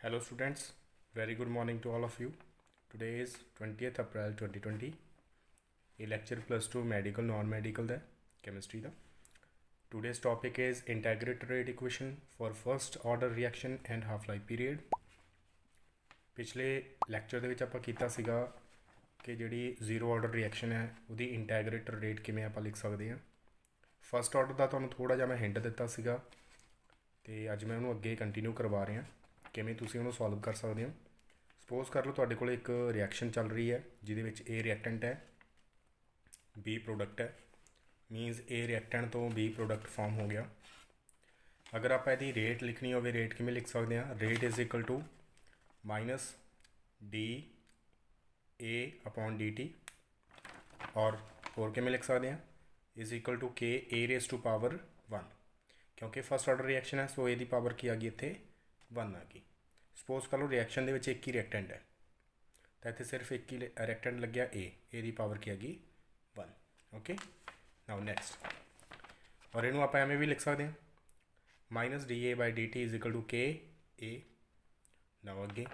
Hello students, very good morning to all of you. Today is 20th April 2020. ये lecture plus 2 medical non-medical the chemistry the. Today's topic is integrated rate equation for first order reaction and half-life period. ਪਿਛਲੇ lecture ਦੇ ਵਿੱਚ ਆਪਾਂ ਕੀਤਾ ਸੀਗਾ ਕਿ ਜਿਹੜੀ zero order reaction ਹੈ ਉਹਦੀ integrated rate ਕਿਵੇਂ ਆਪਾਂ ਲਿਖ ਸਕਦੇ ਹਾਂ. ਫਸਟ ਆਰਡਰ ਦਾ ਤੁਹਾਨੂੰ ਥੋੜਾ ਜਿਹਾ ਮੈਂ ਹਿੰਟ ਦਿੱਤਾ ਸੀਗਾ ਤੇ ਅੱਜ ਮੈਂ ਉਹਨੂੰ ਅੱਗੇ ਕੰਟੀਨਿਊ ਕਰਵਾ ਰਿਹਾ ਕਿਵੇਂ ਤੁਸੀਂ ਉਹਨੂੰ ਸੋਲਵ ਕਰ ਸਕਦੇ ਹੋ. ਸਪੋਜ਼ ਕਰ ਲਓ ਤੁਹਾਡੇ ਕੋਲ ਇੱਕ ਰਿਐਕਸ਼ਨ ਚੱਲ ਰਹੀ ਹੈ ਜਿਹਦੇ ਵਿੱਚ A ਰਿਐਕਟੈਂਟ ਹੈ, B ਪ੍ਰੋਡਕਟ ਹੈ, ਮੀਨਸ A ਰਿਐਕਟੈਂਟ ਤੋਂ B ਪ੍ਰੋਡਕਟ ਫਾਰਮ ਹੋ ਗਿਆ. ਅਗਰ ਆਪਾਂ ਇਹਦੀ ਰੇਟ ਲਿਖਣੀ ਹੋਵੇ, ਰੇਟ ਕਿਵੇਂ ਲਿਖ ਸਕਦੇ ਹਾਂ? Rate is equal to minus dA/dt ਔਰ ਹੋਰ ਕਿਵੇਂ ਲਿਖ ਸਕਦੇ ਹਾਂ? Is equal to K A raise to power 1 ਕਿਉਂਕਿ ਫਸਟ ਆਰਡਰ ਰਿਐਕਸ਼ਨ ਹੈ ਸੋ ਇਹਦੀ ਪਾਵਰ ਕੀ ਆ ਗਈ ਇੱਥੇ 1 ਆ ਗਈ. ਸਪੋਜ਼ ਕਰ ਲਓ ਰਿਐਕਸ਼ਨ ਦੇ ਵਿੱਚ ਇੱਕ ਹੀ ਰਿਐਕਟੈਂਟ ਹੈ ਤਾਂ ਇੱਥੇ ਸਿਰਫ ਇੱਕ ਹੀ ਰਿਐਕਟੈਂਟ ਲੱਗਿਆ A ਦੀ ਪਾਵਰ ਕੀ ਆ ਗਈ 1. ਓਕੇ, ਨਾਓ ਨੈਕਸਟ ਔਰ ਇਹਨੂੰ ਆਪਾਂ ਐਵੇਂ ਵੀ ਲਿਖ ਸਕਦੇ ਹਾਂ minus dA/dt is equal to KA. Now ਅੱਗੇ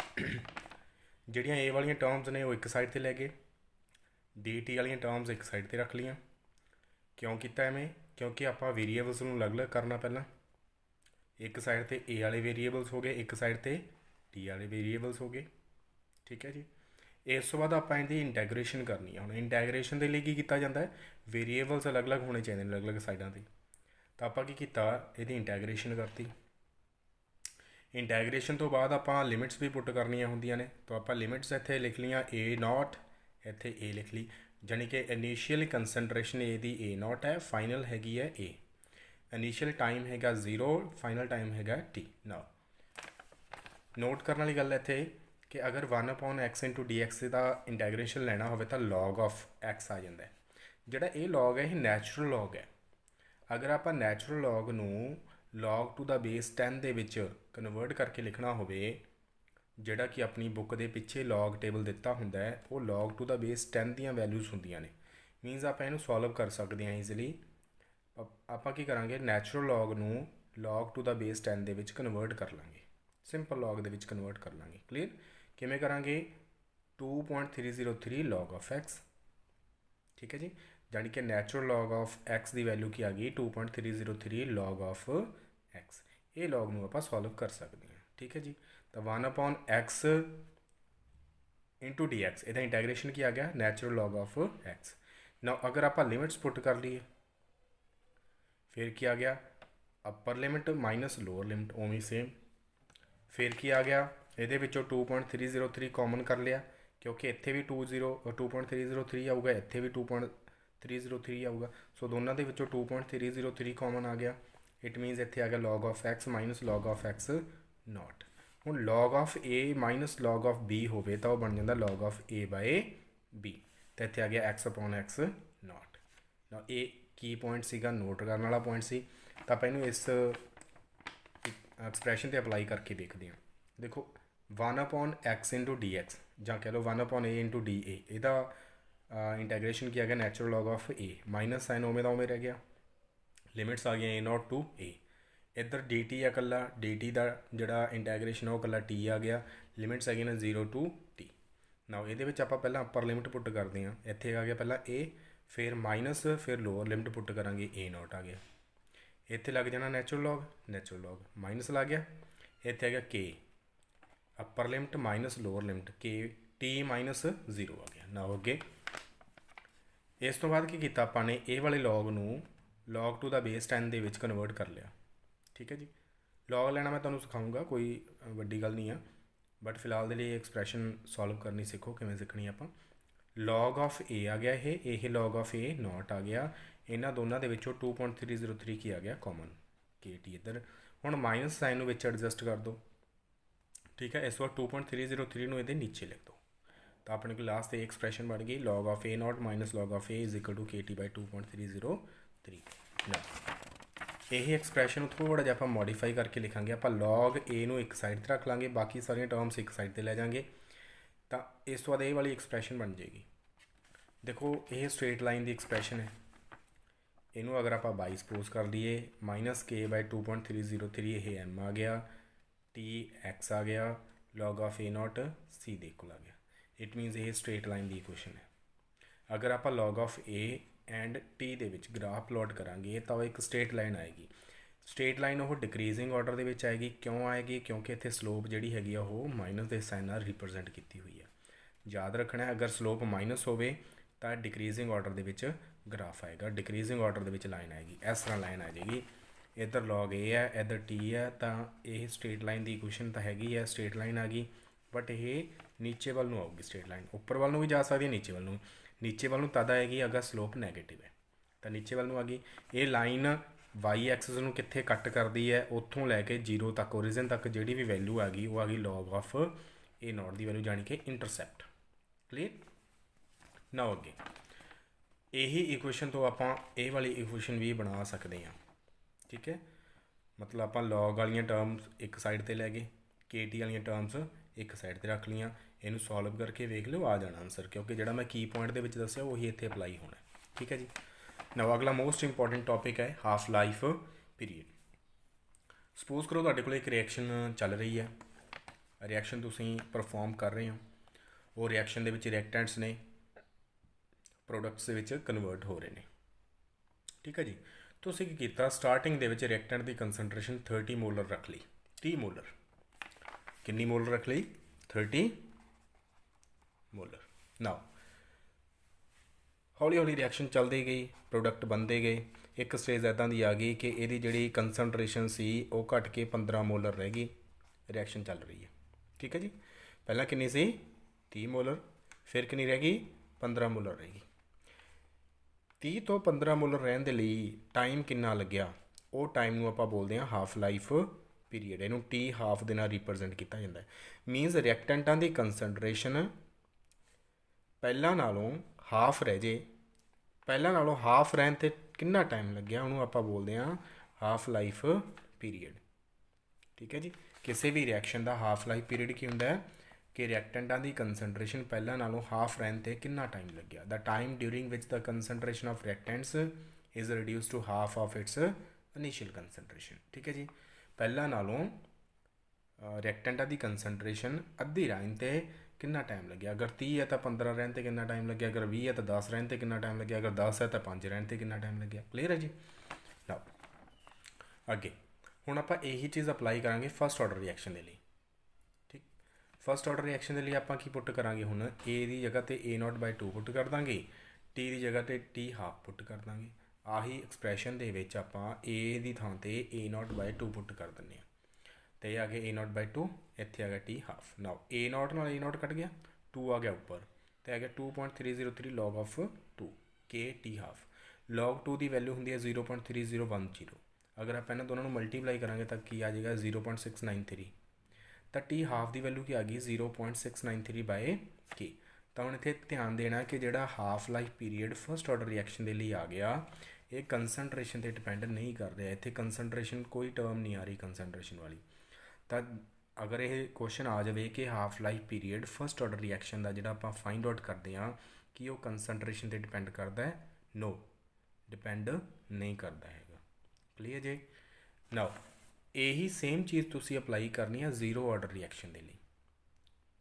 ਜਿਹੜੀਆਂ A ਵਾਲੀਆਂ ਟਰਮਸ ਨੇ ਉਹ ਇੱਕ ਸਾਈਡ 'ਤੇ ਲੈ ਗਏ, dt ਵਾਲੀਆਂ ਟਰਮਸ ਇੱਕ ਸਾਈਡ 'ਤੇ ਰੱਖ ਲਈਆਂ. ਕਿਉਂ ਕੀਤਾ ਐਵੇਂ? ਕਿਉਂਕਿ ਆਪਾਂ ਵੇਰੀਏਬਲਸ ਨੂੰ ਅਲੱਗ-ਅਲੱਗ ਕਰਨਾ. ਪਹਿਲਾਂ ਇੱਕ ਸਾਈਡ 'ਤੇ A ਵਾਲੇ ਵੇਰੀਏਬਲਸ ਹੋ ਗਏ, ਇੱਕ ਸਾਈਡ 'ਤੇ D ਵਾਲੇ ਵੇਰੀਏਬਲਸ ਹੋ ਗਏ. ਠੀਕ ਹੈ ਜੀ. ਇਸ ਤੋਂ ਬਾਅਦ ਆਪਾਂ ਇਹਦੀ ਇੰਟੈਗਰੇਸ਼ਨ ਕਰਨੀ ਹੈ. ਹੁਣ ਇੰਟੈਗਰੇਸ਼ਨ ਦੇ ਲਈ ਕੀ ਕੀਤਾ ਜਾਂਦਾ ਹੈ? ਵੇਰੀਏਬਲਸ ਅਲੱਗ-ਅਲੱਗ ਹੋਣੇ ਚਾਹੀਦੇ ਨੇ ਅਲੱਗ-ਅਲੱਗ ਸਾਈਡਾਂ 'ਤੇ. ਤਾਂ ਆਪਾਂ ਕੀ ਕੀਤਾ, ਇਹਦੀ ਇੰਟੈਗਰੇਸ਼ਨ ਕਰਤੀ. ਇੰਟੈਗਰੇਸ਼ਨ ਤੋਂ ਬਾਅਦ ਆਪਾਂ ਲਿਮਿਟਸ ਵੀ ਪੁੱਟ ਕਰਨੀਆਂ ਹੁੰਦੀਆਂ ਨੇ ਤਾਂ ਆਪਾਂ ਲਿਮਿਟਸ ਇੱਥੇ ਲਿਖ ਲਈਆਂ A0, ਇੱਥੇ A ਲਿਖ ਲਈ, ਜਾਣੀ ਕਿ ਇਨੀਸ਼ੀਅਲ ਕੰਸਨਟਰੇਸ਼ਨ A ਦੀ A0 ਹੈ, ਫਾਈਨਲ ਹੈਗੀ ਹੈ A. ਇਨੀਸ਼ੀਅਲ ਟਾਈਮ ਹੈਗਾ 0, ਫਾਈਨਲ ਟਾਈਮ ਹੈਗਾ T. ਨਾਓ ਨੋਟ ਕਰਨ ਵਾਲੀ ਗੱਲ ਇੱਥੇ ਕਿ ਅਗਰ 1/x/dx ਦਾ ਇੰਟੈਗਰੇਸ਼ਨ ਲੈਣਾ ਹੋਵੇ ਤਾਂ log of x ਆ ਜਾਂਦਾ ਹੈ. ਜਿਹੜਾ ਇਹ log ਹੈ ਇਹ ਨੈਚੁਰਲ log ਹੈ. ਅਗਰ ਆਪਾਂ ਨੈਚੁਰਲ log ਨੂੰ log to the base 10 ਦੇ ਵਿੱਚ ਕਨਵਰਟ ਕਰਕੇ ਲਿਖਣਾ ਹੋਵੇ, ਜਿਹੜਾ ਕਿ ਆਪਣੀ ਬੁੱਕ ਦੇ ਪਿੱਛੇ log ਟੇਬਲ ਦਿੱਤਾ ਹੁੰਦਾ ਹੈ, ਉਹ log to the base 10 ਦੀਆਂ ਵੈਲਿਊਜ਼ ਹੁੰਦੀਆਂ ਨੇ. ਮੀਨਸ ਆਪਾਂ ਇਹਨੂੰ ਸੋਲਵ ਕਰ ਸਕਦੇ ਹਾਂ ਈਜ਼ੀਲੀ. ਆਪਾਂ ਕੀ ਕਰਾਂਗੇ, ਨੈਚੁਰਲ log ਨੂੰ log to the base 10 ਦੇ ਵਿੱਚ ਕਨਵਰਟ ਕਰ ਲਾਂਗੇ, ਸਿੰਪਲ log ਦੇ ਵਿੱਚ ਕਨਵਰਟ ਕਰ ਲਾਂਗੇ. ਕਲੀਅਰ? ਕਿਵੇਂ ਕਰਾਂਗੇ? 2.303 log of x. ਠੀਕ ਹੈ ਜੀ, ਜਾਣੀ ਕਿ natural log of x the value ਕੀ ਆ ਗਈ 2.303 log of x. ਇਹ log ਨੂੰ ਆਪਾਂ ਸੋਲਵ ਕਰ ਸਕਦੇ ਹਾਂ. ਠੀਕ ਹੈ ਜੀ, ਤਾਂ 1/x into dx ਇਹਦਾ ਇੰਟੈਗਰੇਸ਼ਨ ਕੀ ਆ ਗਿਆ ਨੈਚੁਰਲ log of x. ਨਾ ਅਗਰ ਆਪਾਂ ਲਿਮਿਟਸ ਪੁੱਟ ਕਰ ਲਈਏ ਫਿਰ ਕੀ ਆ ਗਿਆ ਅਪਰ ਲਿਮਿਟ ਮਾਈਨਸ ਲੋਅਰ ਲਿਮਿਟ, ਉਵੇਂ ਸੇਮ. ਫਿਰ ਕੀ ਆ ਗਿਆ ਇਹਦੇ ਵਿੱਚੋਂ 2.303 ਕਾਮਨ ਕਰ ਲਿਆ ਕਿਉਂਕਿ ਇੱਥੇ ਵੀ 2.303 ਆਊਗਾ, ਇੱਥੇ ਵੀ 2.303 ਆਊਗਾ, ਸੋ ਦੋਨਾਂ ਦੇ ਵਿੱਚੋਂ 2.303 ਕਾਮਨ ਆ ਗਿਆ. ਇਟ ਮੀਨਸ ਇੱਥੇ ਆ ਗਿਆ log of x minus log of x note. ਹੁਣ log of a minus log of b ਹੋਵੇ ਤਾਂ ਉਹ ਬਣ ਜਾਂਦਾ log of a/b, ਤਾਂ ਇੱਥੇ ਆ ਗਿਆ x/x ਨੋਟ. ਨਾ ਇਹ ਕੀ ਪੁਆਇੰਟ ਸੀਗਾ, ਨੋਟ ਕਰਨ ਵਾਲਾ ਪੁਆਇੰਟ ਸੀ. ਤਾਂ ਆਪਾਂ ਇਹਨੂੰ ਇਸ ਐਕਸਪ੍ਰੈਸ਼ਨ 'ਤੇ ਅਪਲਾਈ ਕਰਕੇ ਦੇਖਦੇ ਹਾਂ. ਦੇਖੋ 1/x/dx ਜਾਂ ਕਹਿ ਲਓ 1/a/da, ਇਹਦਾ ਇੰਟੈਗਰੇਸ਼ਨ ਕੀ ਆ ਗਿਆ natural log of a, minus sign ਉਵੇਂ ਦਾ ਉਵੇਂ ਰਹਿ ਗਿਆ, ਲਿਮਿਟਸ ਆ ਗਈਆਂ A0 to a. ਇੱਧਰ dt ਆ ਇਕੱਲਾ, dt ਦਾ ਜਿਹੜਾ ਇੰਟੈਗਰੇਸ਼ਨ ਉਹ ਇਕੱਲਾ t ਆ ਗਿਆ, ਲਿਮਿਟਸ ਹੈਗੀਆਂ ਨੇ 0 to t. ਨਾਓ ਇਹਦੇ ਵਿੱਚ ਆਪਾਂ ਪਹਿਲਾਂ ਅਪਰ ਲਿਮਿਟ ਪੁੱਟ ਕਰਦੇ ਹਾਂ. ਇੱਥੇ ਆ ਗਿਆ ਪਹਿਲਾਂ a, ਫਿਰ ਮਾਈਨਸ, ਫਿਰ ਲੋਅਰ ਲਿਮਿਟ ਪੁੱਟ ਕਰਾਂਗੇ, A0 ਆ ਗਿਆ. ਇੱਥੇ ਲੱਗ ਜਾਣਾ ਨੈਚੁਰਲ log ਮਾਈਨਸ ਲੱਗ ਗਿਆ. ਇੱਥੇ ਹੈਗਾ k, upper limit minus lower limit, k t minus 0 ਆ ਗਿਆ. ਨਾ ਅੱਗੇ ਇਸ ਤੋਂ ਬਾਅਦ ਕੀ ਕੀਤਾ ਆਪਾਂ ਨੇ, ਇਹ ਵਾਲੇ log ਨੂੰ log to the base 10 ਦੇ ਵਿੱਚ ਕਨਵਰਟ ਕਰ ਲਿਆ. ਠੀਕ ਹੈ ਜੀ, log ਲੈਣਾ ਮੈਂ ਤੁਹਾਨੂੰ ਸਿਖਾਊਂਗਾ, ਕੋਈ ਵੱਡੀ ਗੱਲ ਨਹੀਂ ਆ, ਬਟ ਫਿਲਹਾਲ ਦੇ ਲਈ ਐਕਸਪ੍ਰੈਸ਼ਨ ਸੋਲਵ ਕਰਨੀ ਸਿੱਖੋ. ਕਿਵੇਂ ਸਿੱਖਣੀ ਆਪਾਂ? log of a ਆ ਗਿਆ, ਇਹ log of a ਨੋਟ ਆ ਗਿਆ. ਇਹਨਾਂ ਦੋਨਾਂ ਦੇ ਵਿੱਚੋਂ 2.303 ਕੀ ਆ ਗਿਆ ਕਾਮਨ, KT ਇੱਧਰ. ਹੁਣ ਮਾਈਨਸ ਸਾਈਨ ਨੂੰ ਵਿੱਚ ਐਡਜਸਟ ਕਰ ਦਿਓ. ਠੀਕ ਹੈ, ਇਸ ਵਾਰ 2.303 ਨੂੰ ਇਹਦੇ ਨੀਚੇ ਲਿਖ ਦਿਓ ਤਾਂ ਆਪਣੇ ਕੋਲ ਲਾਸਟ ਇਹ ਐਕਸਪ੍ਰੈਸ਼ਨ ਬਣ ਗਈ log of a0 minus log of a is equal to KT/2.303. ਨਾ ਇਹ ਐਕਸਪ੍ਰੈਸ਼ਨ ਨੂੰ ਥੋੜ੍ਹਾ ਜਿਹਾ ਆਪਾਂ ਮੋਡੀਫਾਈ ਕਰਕੇ ਲਿਖਾਂਗੇ. ਆਪਾਂ log a ਨੂੰ ਇੱਕ ਸਾਈਡ 'ਤੇ ਰੱਖ ਲਾਂਗੇ, ਬਾਕੀ ਸਾਰੀਆਂ ਟਰਮਸ ਇੱਕ ਸਾਈਡ 'ਤੇ ਲੈ ਜਾਵਾਂਗੇ, ਤਾਂ ਇਸ ਤੋਂ ਬਾਅਦ ਇਹ ਵਾਲੀ ਐਕਸਪ੍ਰੈਸ਼ਨ ਬਣ ਜਾਏਗੀ. ਦੇਖੋ ਇਹ ਸਟ੍ਰੇਟ ਲਾਈਨ ਦੀ ਐਕਸਪ੍ਰੈਸ਼ਨ ਹੈ, ਇਹਨੂੰ ਅਗਰ ਆਪਾਂ ਬਾਈ ਸਪੋਜ਼ ਕਰ ਲਈਏ ਮਾਈਨਸ k/2.303 ਇਹ m ਆ ਗਿਆ, t x ਆ ਗਿਆ, log of a not c ਦੇ ਇਕੁਅਲ ਆ ਗਿਆ। ਇਟ ਮੀਨਸ ਇਹ ਸਟ੍ਰੇਟ ਲਾਈਨ ਦੀ ਇਕੁਏਸ਼ਨ ਹੈ। अगर आप log of a and t ਦੇ ਵਿੱਚ ਗ੍ਰਾਫ ਪਲੋਟ ਕਰਾਂਗੇ ਤਾਂ ਉਹ ਇੱਕ ਸਟ੍ਰੇਟ ਲਾਈਨ ਆਏਗੀ। ਸਟ੍ਰੇਟ ਲਾਈਨ ਉਹ ਡਿਕਰੀਜ਼ਿੰਗ ਆਰਡਰ ਦੇ ਵਿੱਚ ਆਏਗੀ। ਕਿਉਂ ਆਏਗੀ? ਕਿਉਂਕਿ ਇੱਥੇ ਸਲੋਪ ਜਿਹੜੀ ਹੈਗੀ ਆ ਉਹ ਮਾਈਨਸ ਦੇ ਸਾਈਨ ਨਾਲ ਰਿਪਰੈਜ਼ੈਂਟ ਕੀਤੀ ਹੋਈ ਹੈ। ਯਾਦ ਰੱਖਣਾ ਹੈ, ਅਗਰ ਸਲੋਪ ਮਾਈਨਸ ਹੋਵੇ ਤਾਂ ਡਿਕਰੀਜ਼ਿੰਗ ਆਰਡਰ ਦੇ ਵਿੱਚ ਗ੍ਰਾਫ ਆਏਗਾ, ਡਿਕਰੀਜ਼ਿੰਗ ਆਰਡਰ ਦੇ ਵਿੱਚ ਲਾਈਨ ਆਏਗੀ। ਇਸ ਤਰ੍ਹਾਂ ਲਾਈਨ ਆ ਜਾਏਗੀ। ਇੱਧਰ log a ਹੈ, ਇੱਧਰ t ਹੈ, ਤਾਂ ਇਹ ਸਟ੍ਰੇਟ ਲਾਈਨ ਦੀ ਇਕੁਏਸ਼ਨ ਤਾਂ ਹੈਗੀ ਹੈ, ਸਟ੍ਰੇਟ ਲਾਈਨ ਆ ਗਈ। ਬਟ ਇਹ ਨੀਚੇ ਵੱਲ ਨੂੰ ਆਊਗੀ ਸਟ੍ਰੇਟ ਲਾਈਨ। ਉੱਪਰ ਵੱਲ ਨੂੰ ਵੀ ਜਾ ਸਕਦੀ ਹੈ, ਨੀਚੇ ਵੱਲ ਨੂੰ। ਨੀਚੇ ਵੱਲ ਨੂੰ ਤਦ ਆਏਗੀ ਅਗਰ ਸਲੋਪ ਨੈਗੇਟਿਵ ਹੈ, ਤਾਂ ਨੀਚੇ ਵੱਲ ਨੂੰ ਆ ਗਈ। ਇਹ ਲਾਈਨ ਵਾਈ ਐਕਸਿਸ ਨੂੰ ਕਿੱਥੇ ਕੱਟ ਕਰਦੀ ਹੈ? ਉੱਥੋਂ ਲੈ ਕੇ 0 ਤੱਕ, ਓਰੀਜਨ ਤੱਕ ਜਿਹੜੀ ਵੀ ਵੈਲਿਊ ਆ ਗਈ ਉਹ ਆ ਗਈ log of a note the value, ਜਾਣੀ ਕਿ ਇੰਟਰਸੈਪਟ। ਕਲੀਅਰ? ਨਾ ਅੱਗੇ ਇਹੀ ਇਕੁਏਸ਼ਨ ਤੋਂ ਆਪਾਂ ਇਹ ਵਾਲੀ ਇਕੁਏਸ਼ਨ ਵੀ ਬਣਾ ਸਕਦੇ ਹਾਂ। ਠੀਕ ਹੈ, ਮਤਲਬ ਆਪਾਂ log ਵਾਲੀਆਂ ਟਰਮਸ ਇੱਕ ਸਾਈਡ 'ਤੇ ਲੈ ਗਏ, KT ਵਾਲੀਆਂ ਟਰਮਸ ਇੱਕ ਸਾਈਡ 'ਤੇ ਰੱਖ ਲਈਆਂ। ਇਹਨੂੰ ਸੋਲਵ ਕਰਕੇ ਵੇਖ ਲਿਓ, ਆ ਜਾਣਾ ਆਨਸਰ, ਕਿਉਂਕਿ ਜਿਹੜਾ ਮੈਂ ਕੀ ਪੁਆਇੰਟ ਦੇ ਵਿੱਚ ਦੱਸਿਆ ਉਹੀ ਇੱਥੇ ਅਪਲਾਈ ਹੋਣਾ। ਠੀਕ ਹੈ ਜੀ। ਨਵਾਂ ਅਗਲਾ ਮੋਸਟ ਇੰਪੋਰਟੈਂਟ ਟੌਪਿਕ ਹੈ ਹਾਫ ਲਾਈਫ ਪੀਰੀਅਡ। ਸਪੋਜ਼ ਕਰੋ ਤੁਹਾਡੇ ਕੋਲ ਇੱਕ ਰਿਐਕਸ਼ਨ ਚੱਲ ਰਹੀ ਹੈ, ਰਿਐਕਸ਼ਨ ਤੁਸੀਂ ਪਰਫੋਰਮ ਕਰ ਰਹੇ ਹੋ। ਉਹ ਰਿਐਕਸ਼ਨ ਦੇ ਵਿੱਚ ਰਿਐਕਟੈਂਟਸ ਨੇ ਪ੍ਰੋਡਕਟਸ ਦੇ ਵਿੱਚ ਕਨਵਰਟ ਹੋ ਰਹੇ ਨੇ। ਠੀਕ ਹੈ ਜੀ। ਤੁਸੀਂ ਕੀ ਕੀਤਾ? ਸਟਾਰਟਿੰਗ ਦੇ ਵਿੱਚ ਰਿਐਕਟੈਂਟ ਦੀ ਕੰਸਨਟ੍ਰੇਸ਼ਨ 30 ਮੋਲਰ ਰੱਖ ਲਈ। 30 ਮੋਲਰ ਕਿੰਨੀ ਮੋਲਰ ਰੱਖ ਲਈ? 30 ਮੋਲਰ। ਨਾਓ ਹੌਲੀ ਹੌਲੀ ਰਿਐਕਸ਼ਨ ਚੱਲਦੀ ਗਈ, ਪ੍ਰੋਡਕਟ ਬਣਦੇ ਗਏ। ਇੱਕ ਸਟੇਜ ਇੱਦਾਂ ਦੀ ਆ ਗਈ ਕਿ ਇਹਦੀ ਜਿਹੜੀ ਕੰਸਨਟ੍ਰੇਸ਼ਨ ਸੀ ਉਹ ਘਟ ਕੇ 15 ਮੋਲਰ ਰਹਿ ਗਈ। ਰਿਐਕਸ਼ਨ ਚੱਲ ਰਹੀ ਹੈ। ਠੀਕ ਹੈ ਜੀ। ਪਹਿਲਾਂ ਕਿੰਨੀ ਸੀ? 30 ਮੋਲਰ। ਫਿਰ ਕਿੰਨੀ ਰਹਿ ਗਈ? 15 ਮੋਲਰ ਰਹਿ ਗਈ। 30 ਤੋਂ 15 ਮੋਲਰ ਰਹਿਣ ਦੇ ਲਈ ਟਾਈਮ ਕਿੰਨਾ ਲੱਗਿਆ? ਉਹ ਟਾਈਮ ਨੂੰ ਆਪਾਂ ਬੋਲਦੇ ਹਾਂ ਹਾਫ ਲਾਈਫ ਪੀਰੀਅਡ। ਇਹਨੂੰ T ਹਾਫ ਦੇ ਨਾਲ ਰਿਪਰੈਜ਼ੈਂਟ ਕੀਤਾ ਜਾਂਦਾ ਹੈ। ਮੀਨਸ ਰਿਐਕਟੈਂਟਾਂ ਦੀ ਕੰਸਨਟ੍ਰੇਸ਼ਨ ਪਹਿਲਾਂ ਨਾਲੋਂ ਹਾਫ ਰਹਿ ਜੇ, ਪਹਿਲਾਂ ਨਾਲੋਂ ਹਾਫ ਰਹਿਣ 'ਤੇ ਕਿੰਨਾ ਟਾਈਮ ਲੱਗਿਆ, ਉਹਨੂੰ ਆਪਾਂ ਬੋਲਦੇ ਹਾਂ ਹਾਫ ਲਾਈਫ ਪੀਰੀਅਡ। ਠੀਕ ਹੈ ਜੀ। ਕਿਸੇ ਵੀ ਰਿਐਕਸ਼ਨ ਦਾ ਹਾਫ ਲਾਈਫ ਪੀਰੀਅਡ ਕੀ ਹੁੰਦਾ ਹੈ ਕਿ ਰਿਐਕਟੈਂਟਾਂ ਦੀ ਕੰਸਨਟ੍ਰੇਸ਼ਨ ਪਹਿਲਾਂ ਨਾਲੋਂ ਹਾਫ ਰਹਿਣ 'ਤੇ ਕਿੰਨਾ ਟਾਈਮ ਲੱਗਿਆ। The time during which the concentration of reactants is reduce to half of its initial concentration. ਠੀਕ ਹੈ ਜੀ। ਪਹਿਲਾਂ ਨਾਲੋਂ ਰਿਐਕਟੈਂਟਾਂ ਦੀ ਕੰਸਨਟ੍ਰੇਸ਼ਨ ਅੱਧੀ ਰਹਿਣ 'ਤੇ ਕਿੰਨਾ ਟਾਈਮ ਲੱਗਿਆ। ਅਗਰ 30 ਹੈ ਤਾਂ 15 ਰਹਿਣ 'ਤੇ ਕਿੰਨਾ ਟਾਈਮ ਲੱਗਿਆ, ਅਗਰ 20 ਹੈ ਤਾਂ 10 ਰਹਿਣ 'ਤੇ ਕਿੰਨਾ ਟਾਈਮ ਲੱਗਿਆ, ਅਗਰ 10 ਹੈ ਤਾਂ 5 ਰਹਿਣ 'ਤੇ ਕਿੰਨਾ ਟਾਈਮ ਲੱਗਿਆ। ਕਲੀਅਰ ਹੈ ਜੀ। ਲਓ ਅੱਗੇ ਹੁਣ ਆਪਾਂ ਇਹੀ ਚੀਜ਼ ਅਪਲਾਈ ਕਰਾਂਗੇ ਫਸਟ ਆਰਡਰ ਰਿਐਕਸ਼ਨ ਦੇ ਲਈ। ਠੀਕ, ਫਸਟ ਆਰਡਰ ਰਿਐਕਸ਼ਨ ਦੇ ਲਈ ਆਪਾਂ ਕੀ ਪੁੱਟ ਕਰਾਂਗੇ? ਹੁਣ A ਦੀ ਜਗ੍ਹਾ 'ਤੇ A0/2 ਪੁੱਟ ਕਰ ਦਾਂਗੇ, T ਦੀ ਜਗ੍ਹਾ 'ਤੇ T ਹਾਫ ਪੁੱਟ ਕਰ ਦਾਂਗੇ। ਆਹੀ ਐਕਸਪ੍ਰੈਸ਼ਨ ਦੇ ਵਿੱਚ ਆਪਾਂ A ਦੀ ਥਾਂ 'ਤੇ A0/2 ਪੁੱਟ ਕਰ ਦਿੰਦੇ ਹਾਂ, ਅਤੇ ਇਹ ਆ ਗਿਆ A0/2, ਇੱਥੇ ਆ ਗਿਆ T ਹਾਫ। ਨਾਓ A0 ਨਾਲ A0 ਕੱਟ ਗਿਆ, 2 ਆ ਗਿਆ ਉੱਪਰ, ਅਤੇ ਆ ਗਿਆ 2.303 log of 2 K T half. log 2 the value ਹੁੰਦੀ ਹੈ 0.3010। ਅਗਰ ਆਪਾਂ ਇਹਨਾਂ ਦੋਨਾਂ ਨੂੰ ਮਲਟੀਪਲਾਈ ਕਰਾਂਗੇ ਤਾਂ ਕੀ ਆ ਜਾਏਗਾ? 0.693। ਤਾਂ T ਹਾਫ ਦੀ ਵੈਲਿਊ ਕੀ ਆ ਗਈ? 0.693/K। ਤਾਂ ਹੁਣ ਇੱਥੇ ਧਿਆਨ ਦੇਣਾ ਕਿ ਜਿਹੜਾ half life period first order reaction ਦੇ ਲਈ ਆ ਗਿਆ, ਇਹ ਕੰਸਨਟ੍ਰੇਸ਼ਨ 'ਤੇ ਡਿਪੈਂਡ ਨਹੀਂ ਕਰ ਰਿਹਾ। ਇੱਥੇ ਕੰਸਨਟ੍ਰੇਸ਼ਨ ਕੋਈ ਟਰਮ ਨਹੀਂ ਆ ਰਹੀ ਕੰਸਨਟ੍ਰੇਸ਼ਨ ਵਾਲੀ। ਤਾਂ ਅਗਰ ਇਹ ਕੁਐਸਚਨ ਆ ਜਾਵੇ ਕਿ half life period first order reaction ਦਾ ਜਿਹੜਾ ਆਪਾਂ ਫਾਈਂਡ ਆਊਟ ਕਰਦੇ ਹਾਂ ਕਿ ਉਹ ਕੰਸਨਟ੍ਰੇਸ਼ਨ 'ਤੇ ਡਿਪੈਂਡ ਕਰਦਾ ਹੈ? ਨੋ, ਡਿਪੈਂਡ ਨਹੀਂ ਕਰਦਾ ਹੈਗਾ। ਕਲੀਅਰ ਜੀ। ਨਾਓ ਇਹੀ ਸੇਮ ਚੀਜ਼ ਤੁਸੀਂ ਅਪਲਾਈ ਕਰਨੀ ਹੈ ਜ਼ੀਰੋ ਆਰਡਰ ਰਿਐਕਸ਼ਨ ਦੇ ਲਈ।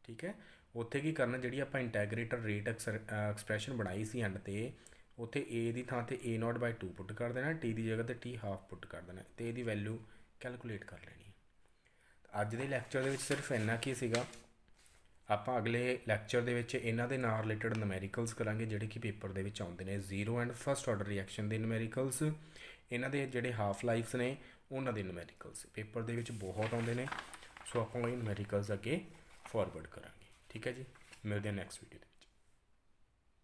ਠੀਕ ਹੈ। ਉੱਥੇ ਕੀ ਕਰਨਾ, ਜਿਹੜੀ ਆਪਾਂ ਇੰਟੈਗਰੇਟਰ ਰੇਟ ਐਕਸਪ੍ਰੈਸ਼ਨ ਬਣਾਈ ਸੀ ਐਂਡ 'ਤੇ, ਉੱਥੇ A ਦੀ ਥਾਂ 'ਤੇ A0/2 ਪੁੱਟ ਕਰ ਦੇਣਾ, T ਦੀ ਜਗ੍ਹਾ 'ਤੇ T ਹਾਫ ਪੁੱਟ ਕਰ ਦੇਣਾ, ਅਤੇ ਇਹਦੀ ਵੈਲਿਊ ਕੈਲਕੂਲੇਟ ਕਰ ਲੈਣੀ। ਅੱਜ ਦੇ ਲੈਕਚਰ ਦੇ ਵਿੱਚ ਸਿਰਫ ਇੰਨਾ ਕੀ ਸੀਗਾ। ਆਪਾਂ ਅਗਲੇ ਲੈਕਚਰ ਦੇ ਵਿੱਚ ਇਹਨਾਂ ਦੇ ਨਾਲ ਰਿਲੇਟਡ ਨੂਮੈਰੀਕਲਸ ਕਰਾਂਗੇ ਜਿਹੜੇ ਕਿ ਪੇਪਰ ਦੇ ਵਿੱਚ ਆਉਂਦੇ ਨੇ। Zero and fast order reaction ਦੇ ਨੂਮੈਰੀਕਲਸ, ਇਹਨਾਂ ਦੇ ਜਿਹੜੇ ਹਾਫ ਲਾਈਫਸ ਨੇ ਉਹਨਾਂ ਦੇ ਨੂਮੈਰੀਕਲਸ ਪੇਪਰ ਦੇ ਵਿੱਚ ਬਹੁਤ ਆਉਂਦੇ ਨੇ। ਸੋ ਆਪਾਂ ਇਹ ਨੂਮੈਰੀਕਲਸ ਅੱਗੇ ਫਾਰਵਰਡ ਕਰਾਂਗੇ। ਠੀਕ ਹੈ ਜੀ। ਮਿਲਦੇ ਹਾਂ ਨੈਕਸਟ ਵੀਡੀਓ 'ਤੇ।